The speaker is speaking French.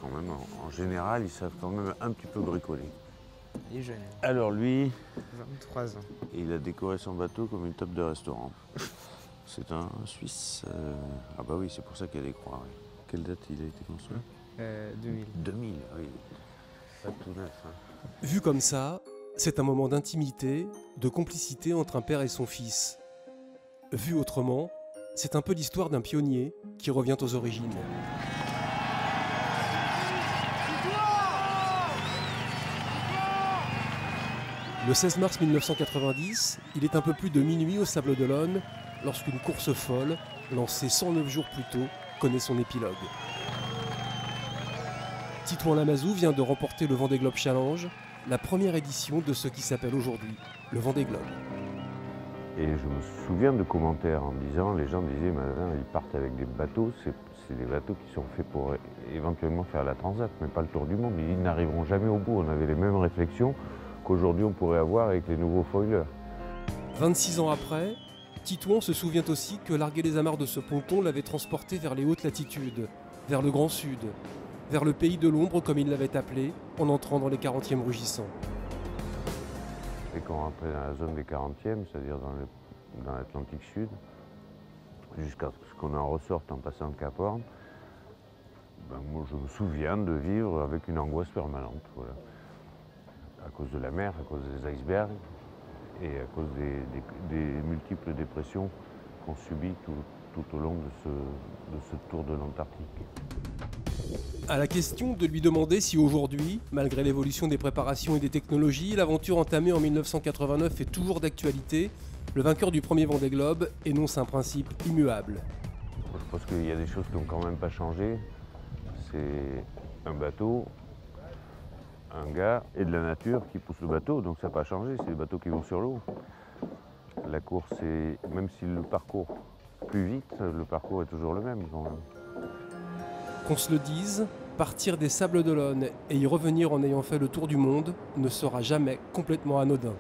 quand même, en général, ils savent quand même un petit peu bricoler. Il est jeune, Alors lui, 23 ans. il a décoré son bateau comme une table de restaurant. C'est un Suisse. Ah bah oui, c'est pour ça qu'il y a des croix. Oui. Quelle date il a été construit? 2000. 2000, oui. Pas tout neuf. Hein. Vu comme ça, c'est un moment d'intimité, de complicité entre un père et son fils. Vu autrement, c'est un peu l'histoire d'un pionnier qui revient aux origines. Le 16 mars 1990, il est un peu plus de minuit au Sables d'Olonne lorsqu'une course folle, lancée 109 jours plus tôt, connaît son épilogue. Titouan Lamazou vient de remporter le Vendée Globe Challenge, la première édition de ce qui s'appelle aujourd'hui le Vendée Globe. Et je me souviens de commentaires en disant, les gens disaient, maintenant ils partent avec des bateaux, c'est des bateaux qui sont faits pour éventuellement faire la transat, mais pas le tour du monde. Ils n'arriveront jamais au bout. On avait les mêmes réflexions qu'aujourd'hui on pourrait avoir avec les nouveaux foilers. 26 ans après, Titouan se souvient aussi que larguer les amarres de ce ponton l'avait transporté vers les hautes latitudes, vers le Grand Sud, vers le pays de l'ombre comme il l'avait appelé, en entrant dans les 40e rugissants. Et quand on rentrait dans la zone des 40e, c'est-à-dire dans l'Atlantique Sud, jusqu'à ce qu'on en ressorte en passant le Cap Horn, ben moi je me souviens de vivre avec une angoisse permanente. Voilà. À cause de la mer, à cause des icebergs et à cause des multiples dépressions qu'on subit tout au long de ce tour de l'Antarctique. À la question de lui demander si aujourd'hui, malgré l'évolution des préparations et des technologies, l'aventure entamée en 1989 est toujours d'actualité, le vainqueur du premier Vendée Globe énonce un principe immuable. Je pense qu'il y a des choses qui n'ont quand même pas changé. C'est un bateau, un gars et de la nature qui pousse le bateau, donc ça n'a pas changé, c'est le bateau qui vont sur l'eau. La course, même si le parcours plus vite, le parcours est toujours le même quand même. Qu'on se le dise, partir des Sables d'Olonne et y revenir en ayant fait le tour du monde ne sera jamais complètement anodin.